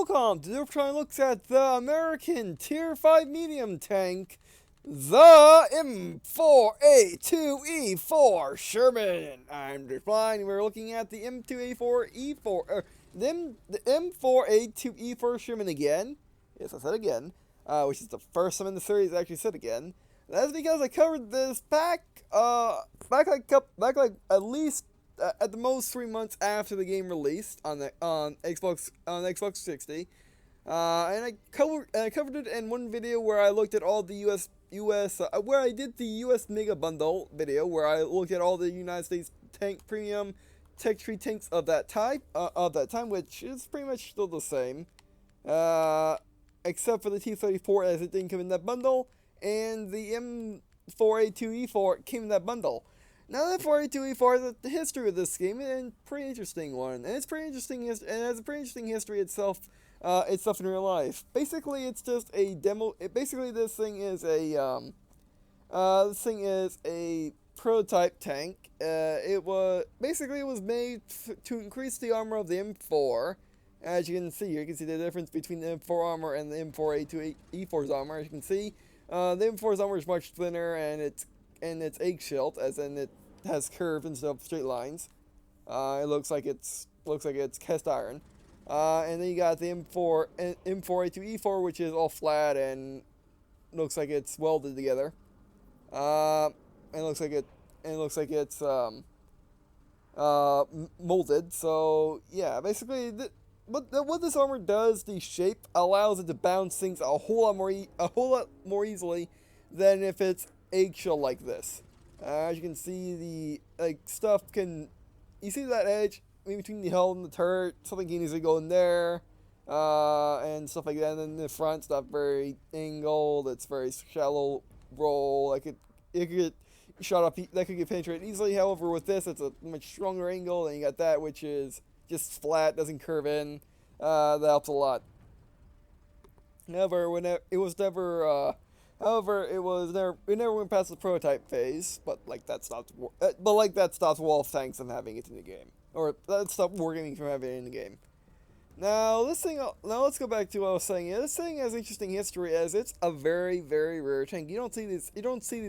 welcome to the trying looks at the American Tier 5 medium tank, the M4A2E4 Sherman. I'm Define. We're looking at the M2A4E4, the M4A2E4 Sherman again. Yes, I said again, which is the first time in the series I actually said again. That's because I covered this back like at least at the most 3 months after the game released on Xbox 360, and I covered it in one video where I looked at all the where I did the US Mega Bundle video where I looked at all the United States tank premium tech tree tanks of that time, which is pretty much still the same, except for the T-34 as it didn't come in that bundle, and the M4A2E4 came in that bundle. Now, the M4A2E4, the history of this game is a pretty interesting one, and it's pretty interesting, and it has a pretty interesting history itself in real life. Basically, it's just a demo. Basically, this thing is a prototype tank. It was made to increase the armor of the M4. As you can see here, you can see the difference between the M4 armor and the M4A2E4's armor. As you can see, the M4's armor is much thinner, and it's egg-shaped, as in it has curves instead of straight lines. It looks like it's cast iron. And then you got the M4A2E4, which is all flat and looks like it's welded together. And it looks like it's molded. So yeah, basically, what this armor does, the shape allows it to bounce things a whole lot more easily than if it's eggshell like this. As you can see, you see that edge in between the hull and the turret. Something can easily go in there, and stuff like that. And then the front's not very angled. It's very shallow roll. It could get shot up. That could get penetrated easily. However, with this, it's a much stronger angle. And you got that, which is just flat, doesn't curve in. That helps a lot. However, it never went past the prototype phase, but that stopped Wolf tanks from having it in the game, or that stopped Wargaming from having it in the game. Now let's go back to what I was saying. This thing has interesting history, as it's a very, very rare tank. You don't see these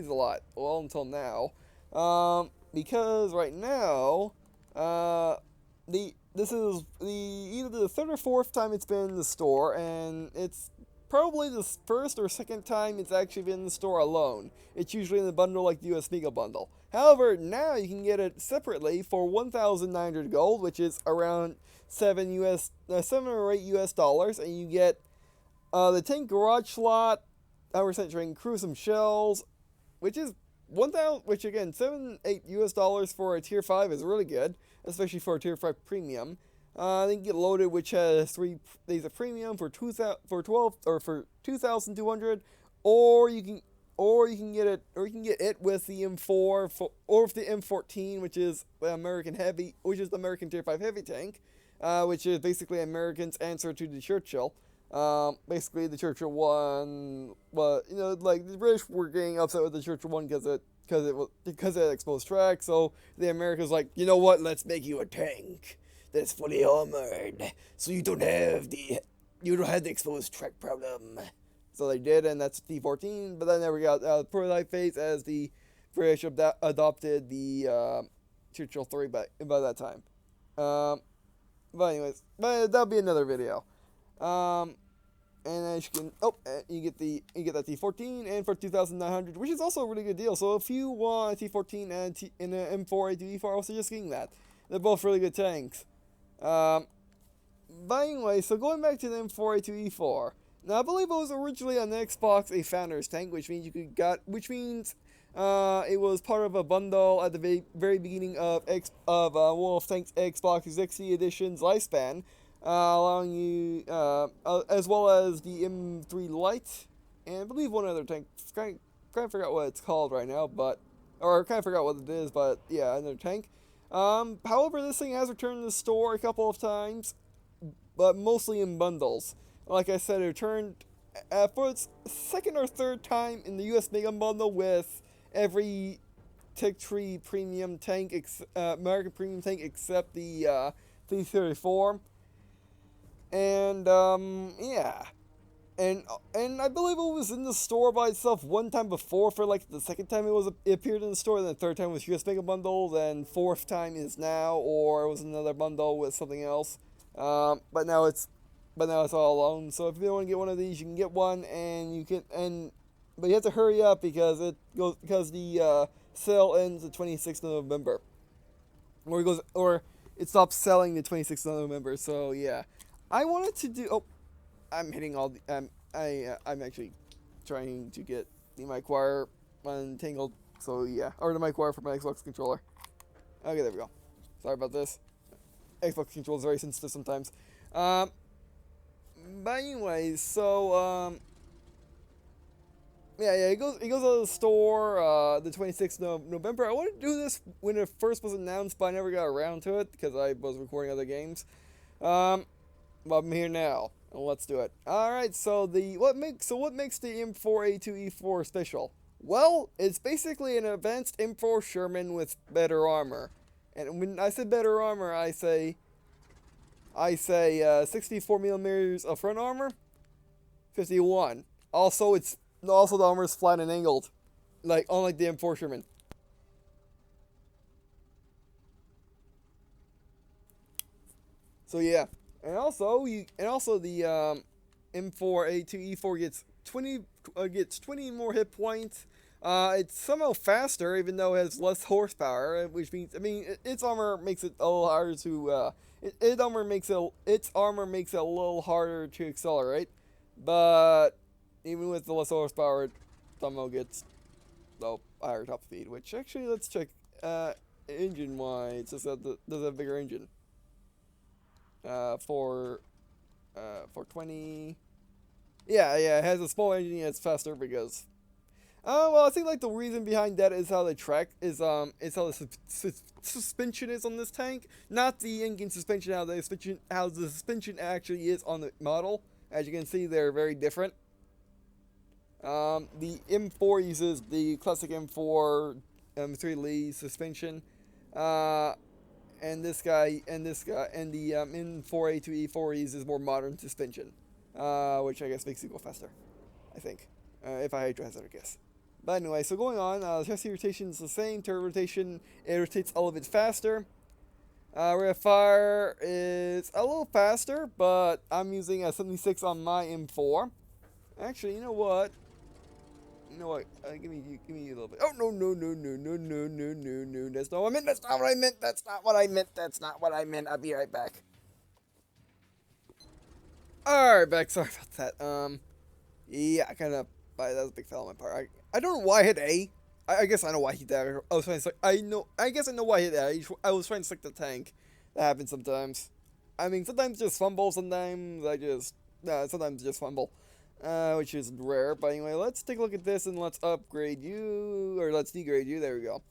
a lot. Well, until now, because right now, this is either the third or fourth time it's been in the store, and it's probably the first or second time it's actually been in the store alone. It's usually in the bundle like the US Mega Bundle. However, now you can get it separately for 1,900 gold, which is around $7 or $8 and you get the tank garage slot, our centering crew, some shells, which is which again, $7-8 for a tier 5 is really good, especially for a tier 5 premium. Then you get loaded, which has 3 days of premium for 2,200, or you can get it with the M4 or with the M14, which is the American tier 5 heavy tank, which is basically American's answer to the Churchill. Basically the Churchill one, but the British were getting upset with the Churchill one because it had exposed track, so the Americans like, you know what, let's make you a tank that's fully armored, so you don't have the exposed track problem. So they did, and that's T-14. But then never got prototype phase, as the British adopted the Churchill 3 by that time. But anyways, that'll be another video. And as you can, you get that T-14 and for 2,900, which is also a really good deal. So if you want a T-14 and an M4A2E4, I was just getting that. They're both really good tanks. But anyway, so going back to the M4A2E4. Now, I believe it was originally on the Xbox a Founders tank, which means it was part of a bundle at the very beginning of Wolf Tank's Xbox 360 Edition's lifespan, allowing you, as well as the M3 Lite, and I believe one other tank. Kind of forgot what it's called right now, or kind of forgot what it is, but yeah, another tank. However, this thing has returned to the store a couple of times, but mostly in bundles. Like I said, it returned for its second or third time in the US Mega Bundle with every Tech Tree premium tank, American premium tank, except the T-34. And And yeah. And I believe it was in the store by itself one time before. For like the second time it appeared in the store, then the third time was US Mega Bundle, then fourth time is now, or it was another bundle with something else. But now it's all alone. So if you want to get one of these, you can get one, and but you have to hurry up because the sale ends the 26th of November, or it stops selling the 26th of November. So yeah, I wanted to do. Oh, I'm hitting all the. I'm actually trying to get the mic wire untangled. So yeah, or the mic wire for my Xbox controller. Okay, there we go. Sorry about this. Xbox controller is very sensitive sometimes. But anyways, so yeah, it goes out of the store the 26th of November. I wanted to do this when it first was announced, but I never got around to it because I was recording other games. But I'm here now. Let's do it. All right. So what makes the M4A2E4 special? Well, it's basically an advanced M4 Sherman with better armor. And when I say better armor, I say 64 millimeters of front armor, 51. Also, the armor is flat and angled, like unlike the M4 Sherman. So yeah. And also the M4A2E4 gets 20 more hit points. It's somehow faster, even though it has less horsepower, which means its armor makes it a little harder to its armor makes it a little harder to accelerate. But even with the less horsepower, it somehow gets the higher top speed. Which actually, let's check engine wise. Does it have a bigger engine? For 20. Yeah, it has a small engine. Yeah, it's faster because. Well, I think like the reason behind that is how the suspension is on this tank, not the engine suspension. How the suspension actually is on the model. As you can see, they're very different. The M4 uses the classic M4 3 Lee suspension. And the M4A2E4 uses more modern suspension, which I guess makes it go faster, I think, if I had to hazard a guess. But anyway, so going on, chassis rotation is the same. Turret rotation, it rotates a little bit faster. Rate of fire is a little faster, but I'm using a 76 on my M4. Actually, you know what? Give me a little bit. Oh, no. That's not what I meant. That's not what I meant. I'll be right back. Alright, back. Sorry about that. Yeah, that was a big fail on my part. I don't know why I hit A. I guess I know why I hit that. I was trying to select, I guess I know why I hit that. I was trying to select the tank. That happens sometimes. Sometimes just fumble, sometimes just fumble. Which is rare, but anyway, let's take a look at this and let's upgrade you, or let's degrade you, there we go.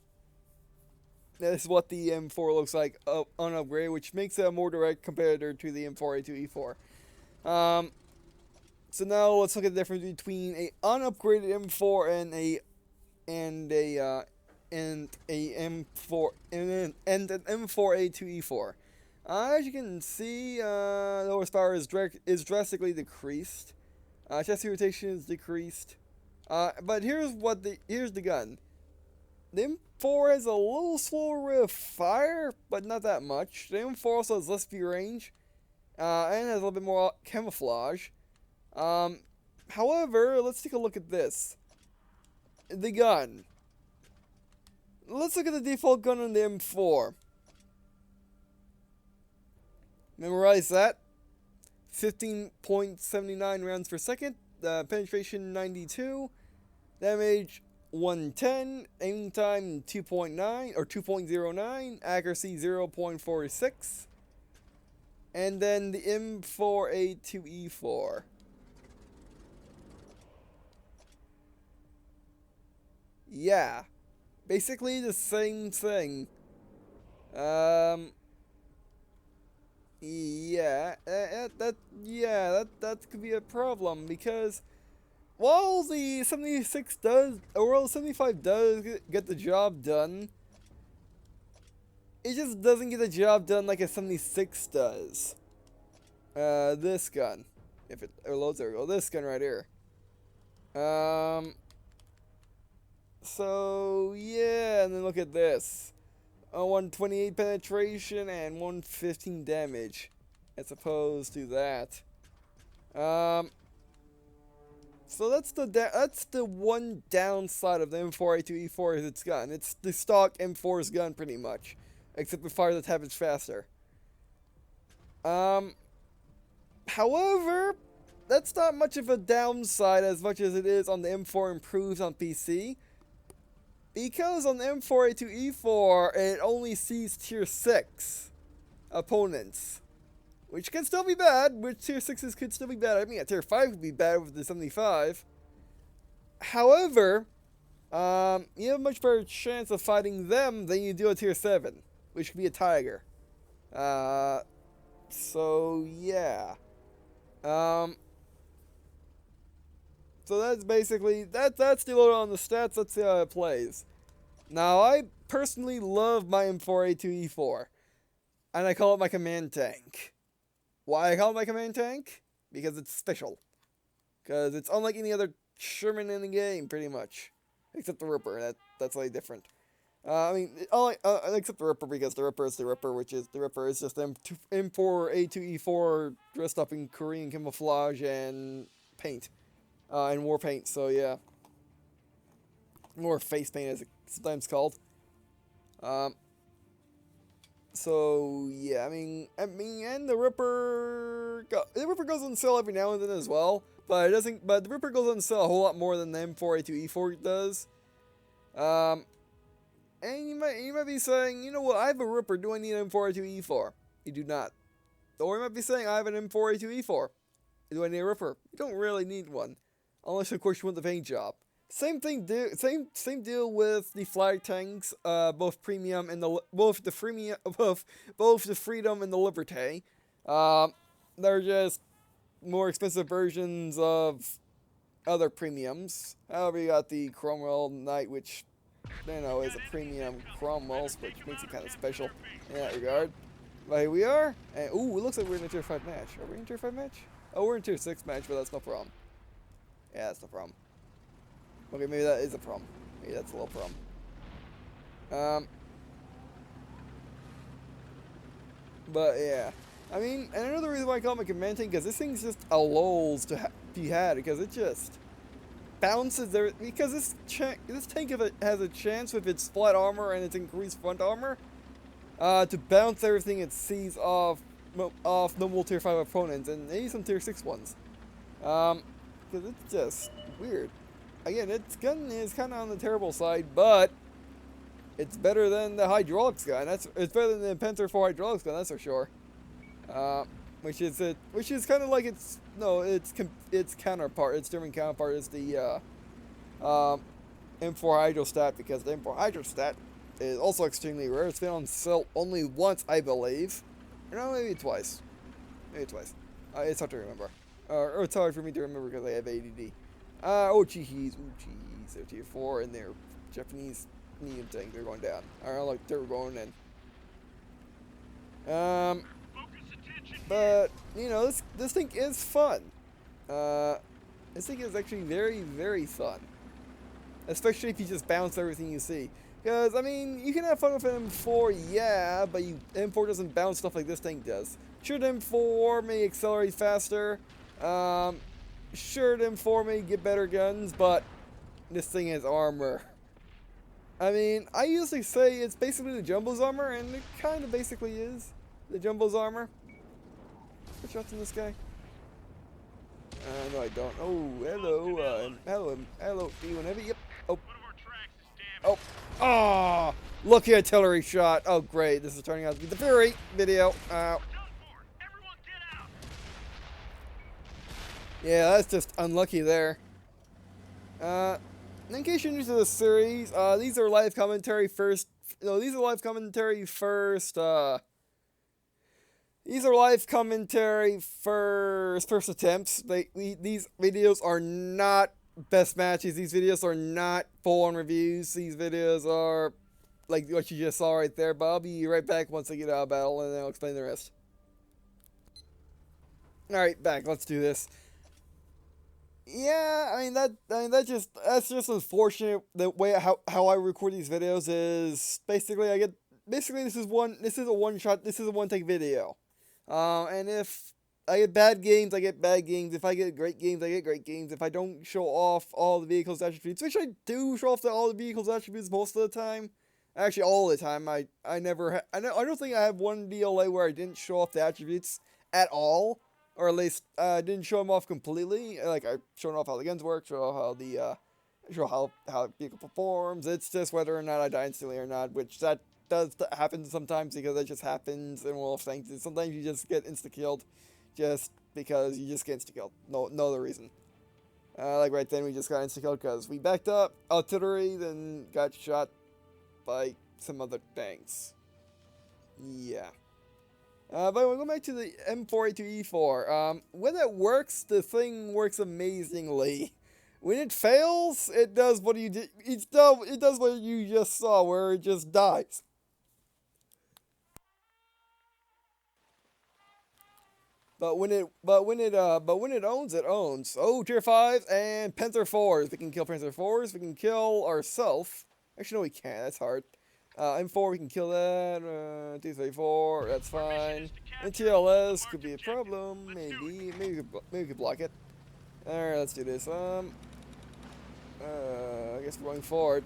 This is what the M4 looks like on upgrade, which makes it a more direct competitor to the M4A2E4. So now let's look at the difference between a unupgraded M4 and an M4A2E4. As you can see, the horsepower is drastically decreased. Chassis rotation is decreased. But here's the gun. The M4 has a little slower rate of fire, but not that much. The M4 also has less view range, and has a little bit more camouflage. However, let's take a look at this. The gun. Let's look at the default gun on the M4. Memorize that. 15.79 rounds per second, penetration 92, damage 110, aiming time 2.9 or 2.09, accuracy 0.46, and then the M4A2E4. Yeah, basically the same thing. Yeah, that could be a problem because while the 76 does, or while the 75 does get the job done, it just doesn't get the job done like a 76 does. this gun. If it loads, there we go. This gun right here. So yeah, and then look at this. 128 penetration and 115 damage, as opposed to that. So that's the one downside of the M4A2E4 is its gun. It's the stock M4's gun pretty much, except it fires a tad bit faster. However, that's not much of a downside as much as it is on the M4 improved on PC. Because on the M4A2E4, it only sees tier 6 opponents. Which can still be bad, which tier 6s could still be bad. I mean, a tier 5 could be bad with the 75. However, you have a much better chance of fighting them than you do a tier 7, which could be a tiger. So yeah. So that's basically, that's the load on the stats, let's see how it plays. Now, I personally love my M4A2E4, and I call it my command tank. Why I call it my command tank? Because it's special. Because it's unlike any other Sherman in the game, pretty much. Except the Ripper, that's like different. I mean, except the Ripper, because the Ripper is the Ripper, which is, the Ripper is just M4A2E4 dressed up in Korean camouflage and paint. And war paint, so yeah. Or face paint, as it's sometimes called. So yeah, I mean, and the Ripper goes on sale every now and then as well, but it doesn't. But the Ripper goes on sale a whole lot more than the M4A2E4 does. And you might be saying, you know what? I have a Ripper. Do I need an M4A2E4? You do not. Or you might be saying, I have an M4A2E4. Do I need a Ripper? You don't really need one. Unless, of course, you want the paint job. Same thing. Same deal with the flag tanks. Both premium and both the Freedom and the Liberté. They're just more expensive versions of other premiums. However, you got the Cromwell Knight, which is a premium Cromwell, which makes it kind of special in that regard. But here we are. And ooh, it looks like we're in a tier 5 match. Are we in a tier 5 match? Oh, we're in tier 6 match, but that's no problem. Yeah, that's no problem. Okay, maybe that is a problem. Maybe that's a little problem. But yeah. I mean, and another reason why I call it my command tank, because this thing's just a lols to be had, because it just bounces there. Because this tank has a chance with its flat armor and its increased front armor to bounce everything it sees off normal tier 5 opponents and maybe some tier 6 ones. Because it's just weird. Again, its gun is kind of on the terrible side, but it's better than the hydraulics gun. It's better than the Panther 4 hydraulics gun, that's for sure. Which is kind of like its counterpart. Its German counterpart is the M4 Hydrostat, because the M4 Hydrostat is also extremely rare. It's been on sale only once, I believe. Or no, maybe twice. Maybe twice. It's hard to remember. Or it's hard for me to remember because I have ADD. Oh jeez. They're tier 4 and they're Japanese medium tank. They're going down. I don't like they're going in. But you know, this thing is fun. This thing is actually very, very fun. Especially if you just bounce everything you see. Because, I mean, you can have fun with an M4, yeah, but M4 doesn't bounce stuff like this tank does. Sure, the M4 may accelerate faster. Sure, the M4 may get better guns, but this thing has armor. I mean, I usually say it's basically the Jumbo's armor, and it kind of basically is the Jumbo's armor. Put shots in this guy. No, I don't. Oh, hello, D1 Heavy. Yep. Oh, lucky artillery shot. Oh, great. This is turning out to be the Fury video. Yeah, that's just unlucky there. In case you're new to the series, these are live commentary first. No, these are live commentary first. These are live commentary first attempts. These videos are not best matches. These videos are not full-on reviews. These videos are like what you just saw right there. But I'll be right back once I get out of battle, and then I'll explain the rest. All right, back. Let's do this. Yeah, that's just unfortunate. The way how I record these videos is basically this is a one shot, this is a one take video. And if I get bad games, I get bad games. If I get great games, I get great games. If I don't show off all the vehicles attributes, which I do show off all the vehicles attributes most of the time, actually all the time, I never I don't think I have one DLA where I didn't show off the attributes at all, or at least didn't show them off completely. Like I showed off how the guns work, show how the show how the vehicle performs. It's just whether or not I die instantly or not, which that does happen sometimes because it just happens in World of Tanks. Sometimes you just get insta killed, just because you just get insta killed. No other reason. Like right then we just got insta killed because we backed up artillery, then got shot by some other tanks. Yeah. But we'll go back to the M4A2E4. When it works, the thing works amazingly. When it fails, it does what you did. It does what you just saw, where it just dies. But when it owns, it owns. Oh, tier 5s and Panzer 4s. We can kill Panzer 4s. We can kill ourselves. Actually, no, we can't. That's hard. M4, we can kill that. 234, that's fine. NTLS could be a problem. Maybe we could block it. Alright, let's do this. I guess we're going forward.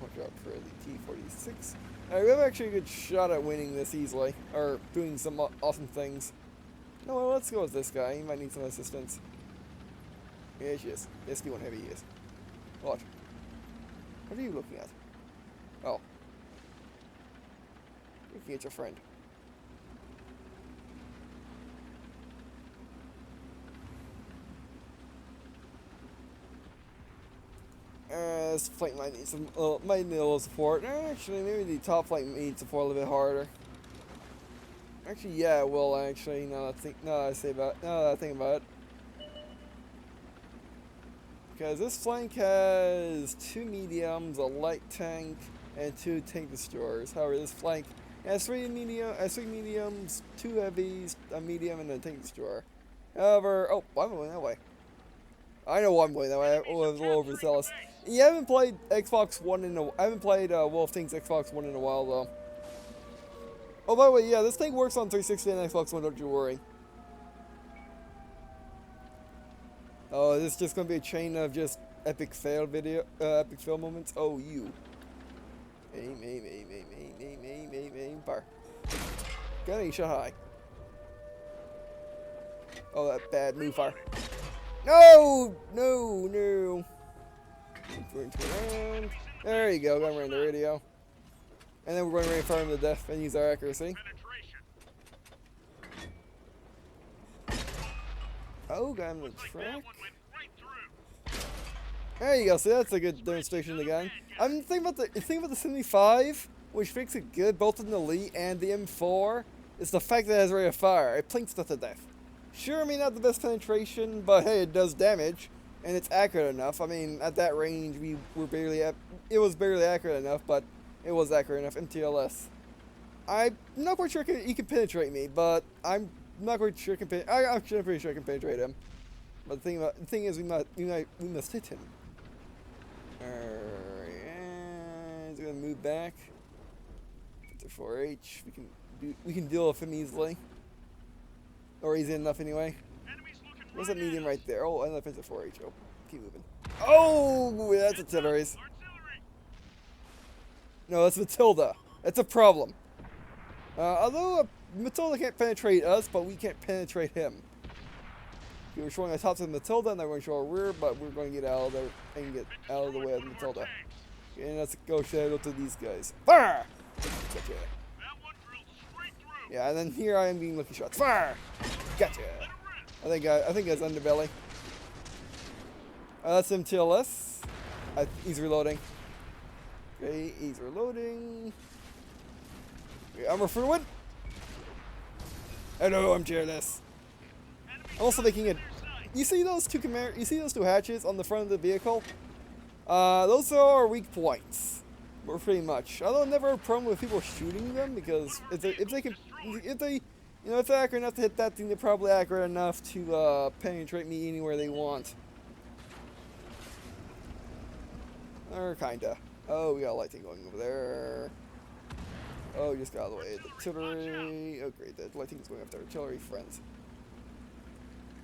Watch out for the T-46. Alright, we have actually a good shot at winning this easily. Or doing some awesome things. No, well, let's go with this guy. He might need some assistance. Yeah, she is. SQ1 heavy he is. What? What are you looking at? Oh. Looking at your friend. This flank might need some, might need a little support. Actually, maybe the top flank needs support a little bit harder. Actually, yeah, it will. Actually, now that I think about it, because this flank has 2 mediums, a light tank, and 2 tank destroyers. However, this flank has 3 mediums, 2 heavies, a medium, and a tank destroyer. However, oh, why am I going that way? I know why I'm going that way. I was a little overzealous. You haven't played Xbox One I haven't played Wolf of Tanks Xbox One in a while though. Oh, by the way, yeah, this thing works on 360 and Xbox One. Don't you worry. Oh, this is just gonna be a chain of just epic fail moments. Oh, you. Aim, fire. Got any shot high. Oh, that bad move fire. No! There you go, got him right in the radio. And then we're going to fire him to death and use our accuracy. Oh, got him in the track. There you go, see that's a good demonstration of the gun. I'm thinking about the 75, which makes it good both in the Elite and the M4, is the fact that it has rate of fire. It plinks stuff to death. Sure, I mean, not the best penetration, but hey, it does damage, and it's accurate enough. I mean, at that range, it was barely accurate enough, but it was accurate enough. MTLS. I'm not quite sure he can penetrate me, but I'm not quite sure I'm pretty sure I can penetrate him. But the thing is, we must hit him. Alright, he's gonna move back. Put the 4H. We can deal with him easily. Or easy enough anyway. Where's that medium right there? Oh, and that's a 4H. Oh, keep moving. Oh, that's artilleries. No, that's Matilda. That's a problem. Although Matilda can't penetrate us, but we can't penetrate him. Okay, we're showing our tops of Matilda, and then we're going to show our rear, but we're going to get out of there and get out of the way of Matilda. Okay, and let's go shadow to these guys. Fire! Gotcha. Yeah, and then here I am getting lucky shots. Fire! Gotcha. I think that's underbelly. That's MTLS. He's reloading. Okay, he's reloading. Okay, armor fluid. Hello, I'm cheerless. I'm also making it. You see those two hatches on the front of the vehicle? Those are our weak points. Pretty much. Although I never have a problem with people shooting them because if You know, if they're accurate enough to hit that thing, they're probably accurate enough to penetrate me anywhere they want. Or kinda. Oh, we got a light thing going over there. Oh, just got out of the way. The artillery. Oh, great. The light thing's going after artillery friends.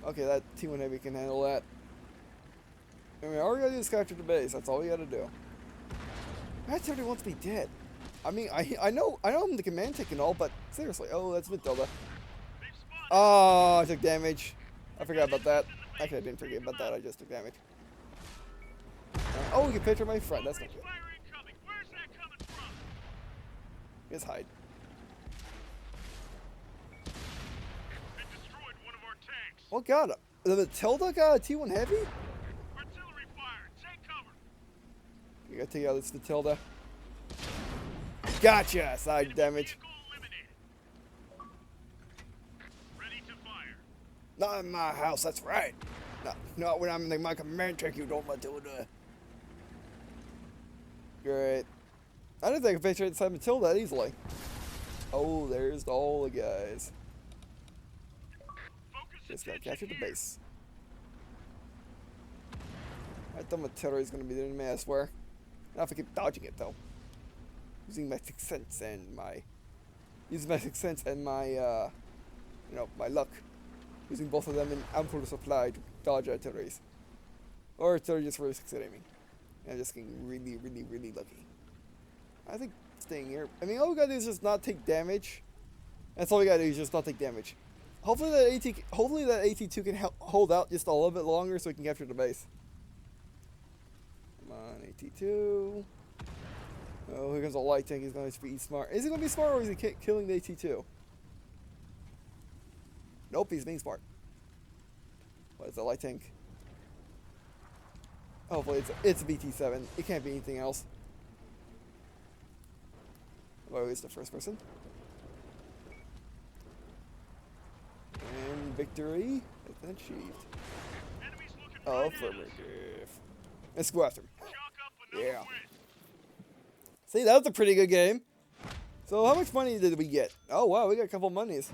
Okay, that T1 Heavy can handle that. I mean, all we gotta do is capture the base. That's all we gotta do. That artillery wants me dead. I mean, I know I'm the command tank and all, but seriously. Oh, that's Matilda. Oh, I took damage. I forgot about that. Actually, I didn't forget about that. I just took damage. Oh, we can picture my friend. That's not good. Just hide. What got it? The Matilda got a T1 Heavy? Artillery fire. Take cover. You gotta take out this Matilda. Gotcha! Side damage. Ready to fire. Not in my house, that's right. Not when I'm in my command tank, you don't Matilda. Great. I didn't think I could penetrate inside Matilda that easily. Oh, there's all the guys. Just gotta capture the base. I thought Matilda's gonna be the enemy, I swear. Not if I keep dodging it though. Using my sixth sense and my you know, my luck. Using both of them in ample supply to dodge artilleries. Or artillery just really succeeding me. And I'm just getting really, really, really lucky. I think staying here. I mean, all we gotta do is just not take damage. That's all we gotta do is just not take damage. Hopefully that AT2 can hold out just a little bit longer so we can capture the base. Come on, AT2. Oh, here comes a light tank. He's going to be smart. Is he going to be smart or is he killing the AT2? Nope, he's being smart. What is the light tank? Hopefully it's a BT7. It can't be anything else. Oh, it's the first person. And victory has been achieved. Oh, affirmative. Let's go after him. Yeah. See, that was a pretty good game. So how much money did we get? Oh wow, we got a couple monies.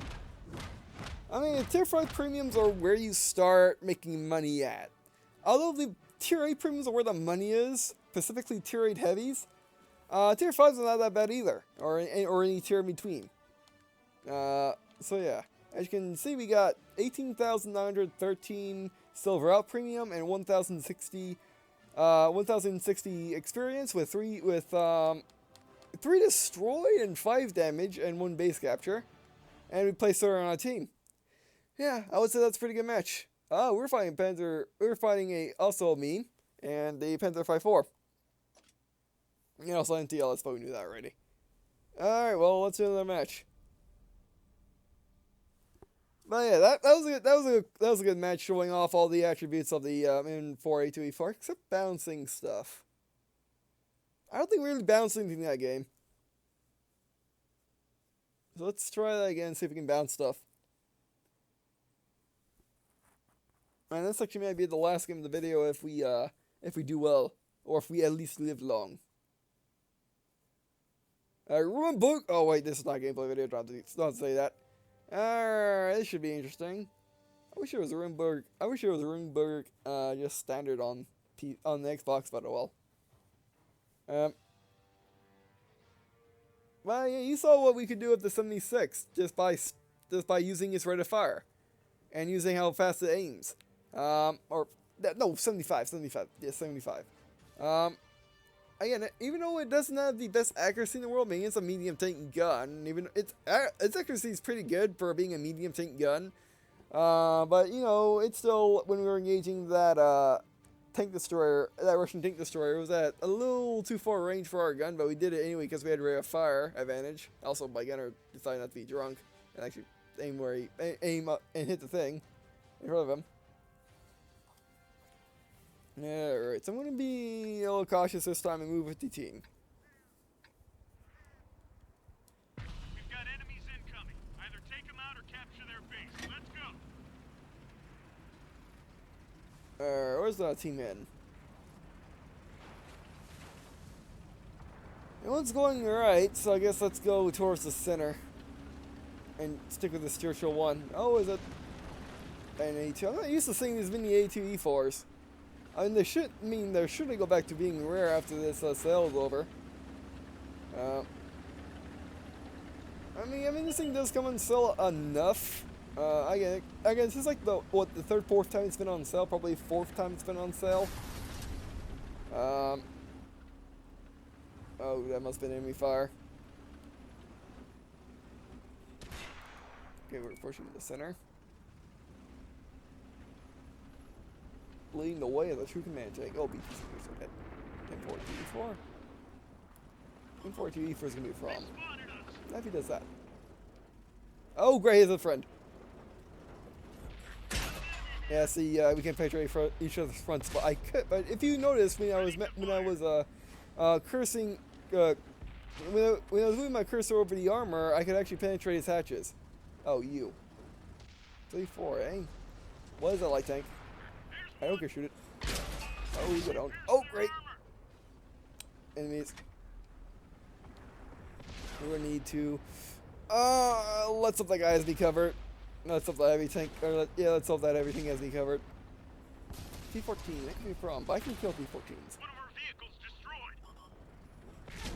I mean, tier 5 premiums are where you start making money at. Although the tier 8 premiums are where the money is, specifically tier 8 heavies, tier 5s are not that bad either, or any tier in between. So yeah, as you can see, we got 18,913 silver out premium and 1,060 experience with 3 destroyed and 5 damage and 1 base capture, and we placed her on our team. Yeah, I would say that's a pretty good match. We're fighting Panzer. We're fighting also a meme and the Panzer 5-4. You know, also NTLS, but we knew that already. All right, well, let's do another match. But yeah, that was a good match, showing off all the attributes of the M4A2E4, except bouncing stuff. I don't think we really bounced anything in that game. So let's try that again, see if we can bounce stuff. And this actually might be the last game of the video if we do well, or if we at least live long. Book. Oh wait, this is not a gameplay video. Don't say that. Alright, this should be interesting. I wish it was a Runeberg. Just standard on the Xbox, but oh well. Well, yeah, you saw what we could do with the 76 just by using its rate of fire, and using how fast it aims. No, 75. Yeah, 75. Again, even though it doesn't have the best accuracy in the world, being it's a medium tank gun, even its accuracy is pretty good for being a medium tank gun. But you know, it's still, when we were engaging that tank destroyer, that Russian tank destroyer, it was at a little too far range for our gun, but we did it anyway because we had rate of fire advantage. Also, my gunner decided not to be drunk and actually aim up and hit the thing in front of him. Alright, so I'm going to be a little cautious this time and move with the team. We've got enemies incoming. Either take them out or capture their base. Let's go. Where's the team in? Everyone's going right, so I guess let's go towards the center. and stick with the spiritual one. Oh, is it an A2? I'm not used to seeing these mini A2E4s. I mean, they shouldn't go back to being rare after this sale is over. I mean, this thing does come on sale enough. I guess this is like the third, fourth time it's been on sale. Probably fourth time it's been on sale. Oh, that must have been enemy fire. Okay, we're pushing to the center. Leading the way is a true command tank. Oh, BTC, okay. M4A2E4. M4A2E4 is gonna be a problem. If he does that. Oh, great, he's a friend. Yeah, see, we can penetrate each other's fronts, but I could. But if you notice, when I was cursing, when I was moving my cursor over the armor, I could actually penetrate his hatches. Oh, you. 3-4, eh? What is that light tank? I don't care, shoot it. Oh, you don't. Oh, great. Enemies. We're gonna need to. Let's hope that guy has me covered. Let's hope that heavy tank. Yeah, let's hope that everything has me covered. T-14, that could be a problem, but I can kill T-14s. One of our vehicles destroyed.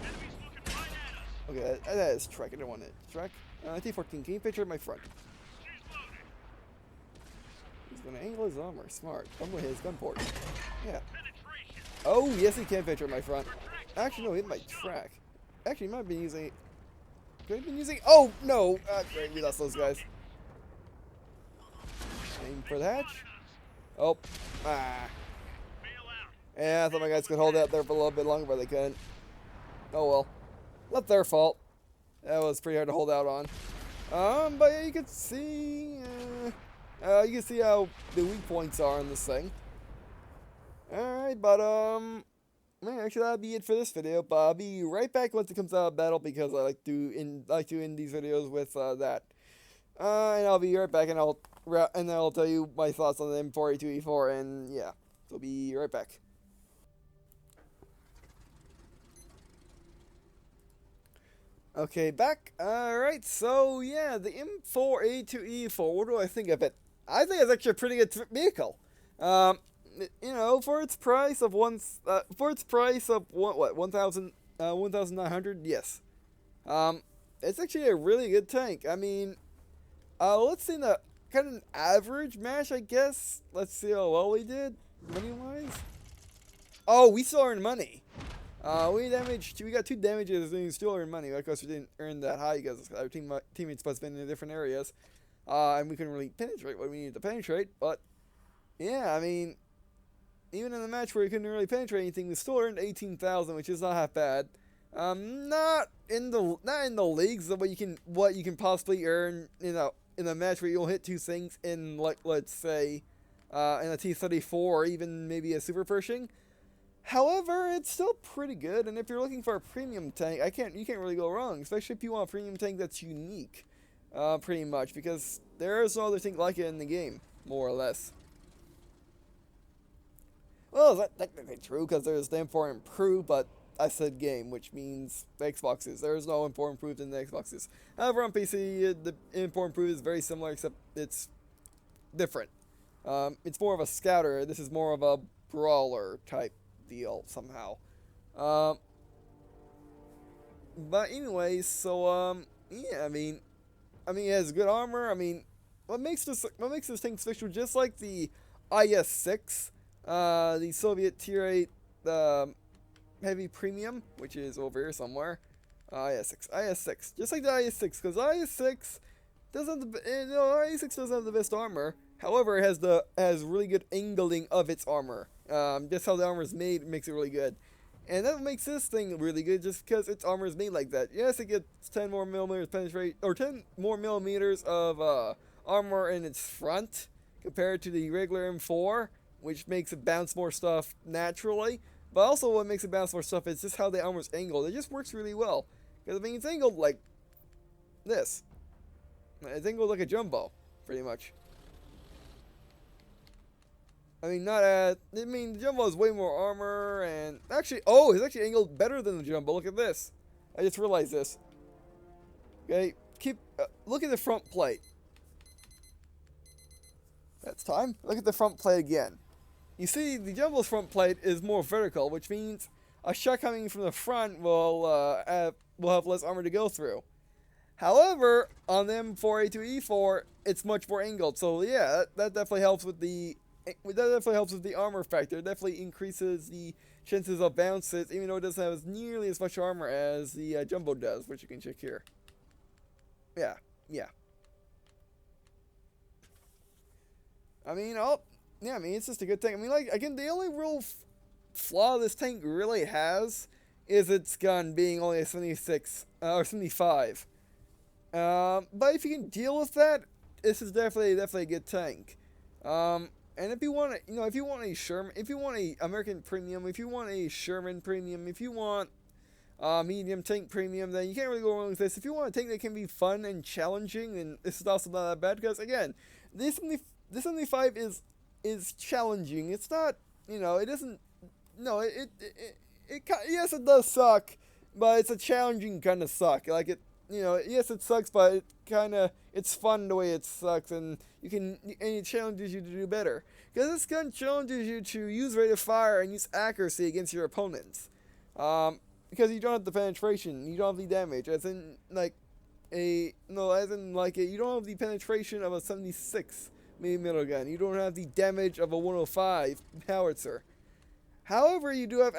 Enemies looking right at us. Okay, that is track. I don't want it. Track. T-14, can you picture my front? She's loaded. He's gonna angle his armor. Smart. I'm gonna hit his gun port. Yeah. Penetration. Oh, yes, he can picture my front. Actually, no, he hit my track. Actually, he might have been using. Could have been using. Oh no! Great, we lost those guys. Aim for the hatch. Oh, yeah, I thought my guys could hold out there for a little bit longer, but they couldn't. Oh well, not their fault. That was pretty hard to hold out on. But yeah, you can see how the weak points are in this thing. All right, but man, actually that'll be it for this video. But I'll be right back once it comes out of battle because I like to end these videos with that. And I'll be right back, and I'll tell you my thoughts on the M4A2E4, and yeah, so be right back. Okay, back. Alright, so yeah, the M4A2E4, what do I think of it? I think it's actually a pretty good vehicle. You know, for its price of 1,900, yes. It's actually a really good tank. I mean, let's see the kind of an average match, I guess. Let's see how well we did, money-wise. Oh, we still earned money. We got 2 damages and we still earned money. Of course, we didn't earn that high because our teammates must have been in different areas. And we couldn't really penetrate what we needed to penetrate. But, yeah, I mean, even in the match where we couldn't really penetrate anything, we still earned 18,000, which is not half bad. Not in the leagues of what you can possibly earn, you know, in a match where you'll hit 2 things in, like, let's say, in a T-34 or even maybe a Super Pershing. However, it's still pretty good, and if you're looking for a premium tank, you can't really go wrong, especially if you want a premium tank that's unique, pretty much, because there's no other tank like it in the game, more or less. Well, that's technically true, because there's the M4 Improved, but I said game, which means Xboxes. There's no M4 Improved in the Xboxes. However, on PC, the M4 Improved is very similar, except it's different. It's more of a scouter. This is more of a brawler type deal somehow. But anyways, so yeah, I mean it has good armor. I mean, what makes this tank special, just like the IS-6, the Soviet Tier 8 heavy premium, which is over here somewhere. IS-6, just like the IS-6, because IS-6 doesn't have the best armor. However, it has really good angling of its armor. Just how the armor is made makes it really good. And that makes this thing really good just because its armor is made like that. Yes, it gets 10 more millimeters penetrate, or 10 more millimeters of armor in its front compared to the regular M4, which makes it bounce more stuff naturally. But also what makes it bounce more stuff is just how the armor is angled. It just works really well. Because I mean, it's angled like this. It's angled like a jumbo, pretty much. I mean, the Jumbo has way more armor, and actually, it's actually angled better than the Jumbo. Look at this. I just realized this. Okay, look at the front plate. That's time. Look at the front plate again. You see, the Jumbo's front plate is more vertical, which means a shot coming from the front will have less armor to go through. However, on the M4A2E4, it's much more angled. So yeah, that definitely helps with the armor factor. It definitely increases the chances of bounces, even though it doesn't have as nearly as much armor as the Jumbo does, which you can check here. Yeah. I mean, it's just a good thing. I mean, like, again, the only real flaw this tank really has is its gun being only a 76 or 75. But if you can deal with that, this is definitely a good tank. And if you want a Sherman, if you want a American premium, if you want a Sherman premium, if you want medium tank premium, then you can't really go wrong with this. If you want a tank that can be fun and challenging, then this is also not that bad, because again, this 75 is challenging. It's not, it doesn't, no, yes, it does suck, but it's a challenging kind of suck. Like, yes, it sucks, but it's fun the way it sucks, and it challenges you to do better. Because this gun challenges you to use rate of fire and use accuracy against your opponents. Because you don't have the penetration, you don't have the damage, you don't have the penetration of a 76 millimeter gun. You don't have the damage of a 105 howitzer. However, you do have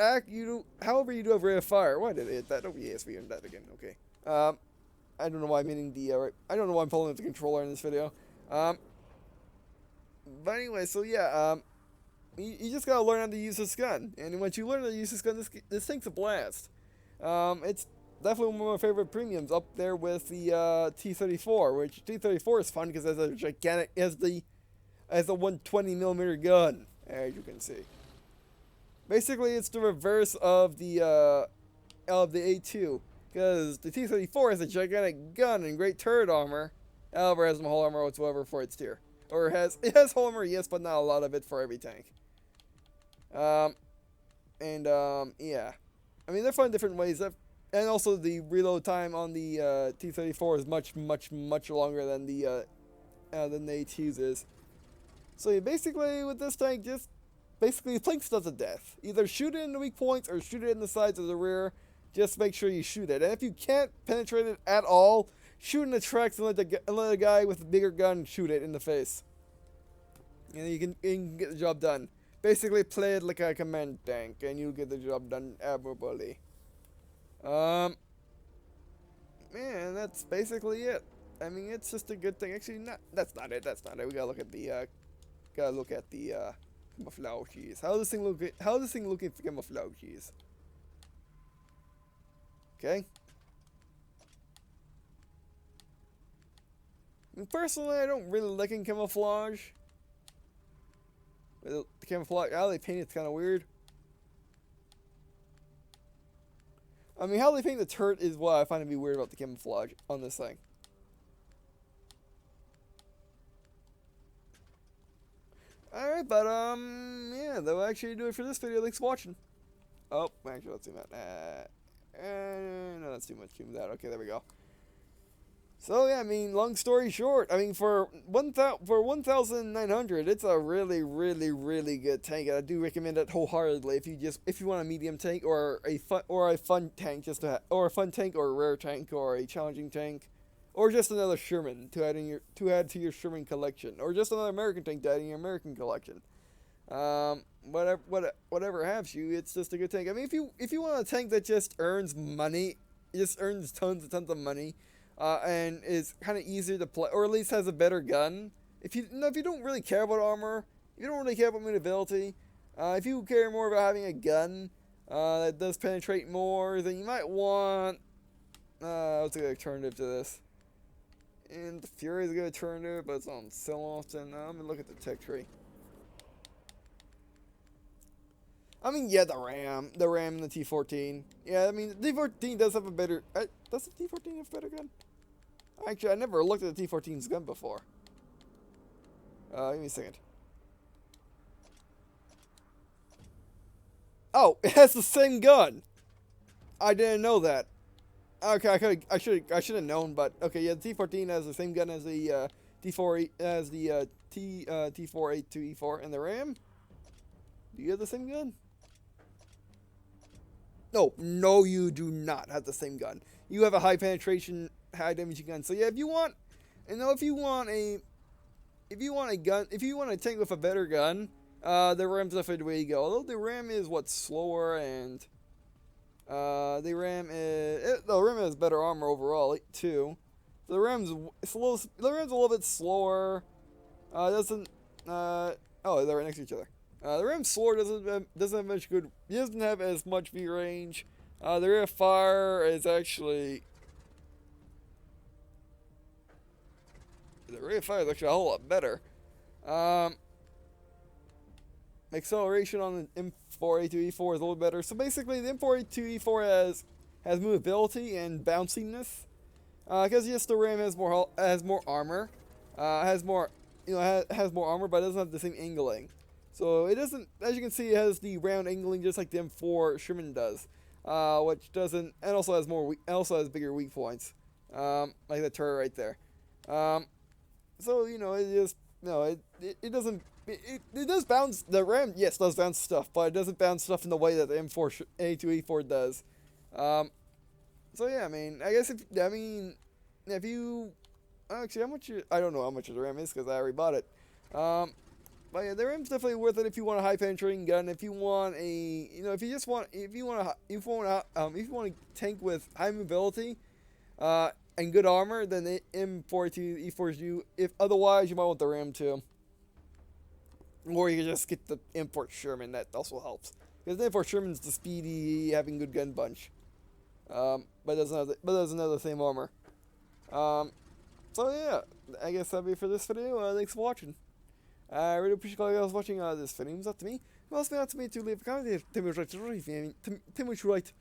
rate of fire. Why did I hit that? Oh yes, we earned that again. Okay. I don't know why I'm hitting the I don't know why I'm pulling up the controller in this video. But anyway, so yeah, you just gotta learn how to use this gun, and once you learn how to use this gun, this thing's a blast. It's definitely one of my favorite premiums, up there with the T-34, which T-34 is fun because it has a gigantic, has a 120 millimeter gun, as you can see. Basically, it's the reverse of the A2, because the T-34 has a gigantic gun and great turret armor. However, it has no hull armor whatsoever for its tier. Or it has hull armor, yes, but not a lot of it for every tank. Yeah. I mean, they're fun in different ways. And also, the reload time on the T-34 is much longer than the A2's is. So yeah, basically, with this tank, just basically flank stuff to death. Either shoot it in the weak points or shoot it in the sides or the rear. Just make sure you shoot it. And if you can't penetrate it at all, shoot in the tracks and let a guy with a bigger gun shoot it in the face. And you can get the job done. Basically, play it like a command tank, and you'll get the job done admirably. Man, that's basically it. I mean, it's just a good thing. Actually, that's not it. We gotta look at the camouflages. How does this thing look in camouflages? Okay. I mean, personally, I don't really like in camouflage. The camouflage, how they paint it's kind of weird. I mean, how they paint the turret is what I find to be weird about the camouflage on this thing. Alright, but, yeah, that'll actually do it for this video. Thanks for watching. Oh, actually, let's zoom out. No, that's too much. Zoom that. Okay, there we go. So, yeah, I mean, long story short, I mean, for 1,900, it's a really, really, really good tank. I do recommend it wholeheartedly if you want a medium tank or a fun tank, or a fun tank or a rare tank or a challenging tank, or just another Sherman to add to your Sherman collection, or just another American tank to add in your American collection. Whatever has you, it's just a good tank. I mean, if you want a tank that just earns money, just earns tons and tons of money. And is kind of easier to play, or at least has a better gun. If you don't really care about armor, if you don't really care about maneuverability, if you care more about having a gun that does penetrate more, then you might want what's a good alternative to this? And the Fury is a good alternative, but it's on sale often. I'm gonna look at the tech tree. I mean, yeah, the RAM and the T14. Yeah, I mean, the T14 does have a better. Does the T14 have a better gun? Actually, I never looked at the T14's gun before. Give me a second. Oh, it has the same gun. I didn't know that. Okay, I should have known, but okay, yeah, the T14 has the same gun as the T4 as the T4A2E4, and the RAM. Do you have the same gun? No, no, you do not have the same gun. You have a high penetration, high damage gun. So yeah, if you want, if you want a gun, if you want a tank with a better gun, the RAM's definitely the way to go. Although the RAM is what's slower and the RAM has better armor overall too. The RAM's a little bit slower. Doesn't oh, they're right next to each other. The RAM's slower, doesn't have much good. It doesn't have as much V range. The rate of fire is actually a whole lot better. Um, Acceleration on the M4A2E4 is a little better. So basically, the M4A2E4 has movability and bounciness. Because yes, the RAM has more armor, has more has more armor, but it doesn't have the same angling. So it doesn't, as you can see, it has the round angling just like the M4 Sherman does, which doesn't, and also has bigger weak points, like the turret right there. So it just it doesn't it does bounce. The RAM, yes, does bounce stuff, but it doesn't bounce stuff in the way that the M4 A2E4 does. So yeah, I mean, if you actually, I don't know how much the RAM is because I already bought it. But yeah, the RAM's definitely worth it if you want a high penetrating gun. If you want if you want a tank with high mobility, and good armor, then the M4A2E4 is you. If otherwise, you might want the RAM too. Or you can just get the M4 Sherman. That also helps because the M4 Sherman's the speedy, having good gun bunch. But doesn't have the same armor. So yeah, I guess that'll be it for this video. Thanks for watching. I really appreciate all you guys watching this video. It's up to me. Well, it's up to me to leave a comment. Tell me what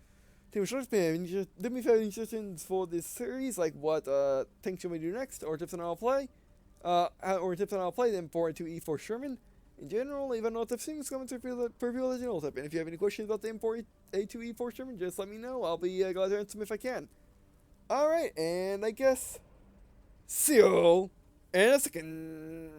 let me have any suggestions for this series, like what things should we do next, or tips on how to play, the M4A2E4 Sherman. In general, even know if things coming to preview the general tip. And if you have any questions about the M4A2E4 Sherman, just let me know. I'll be glad to answer them if I can. Alright, and I guess see you in a second.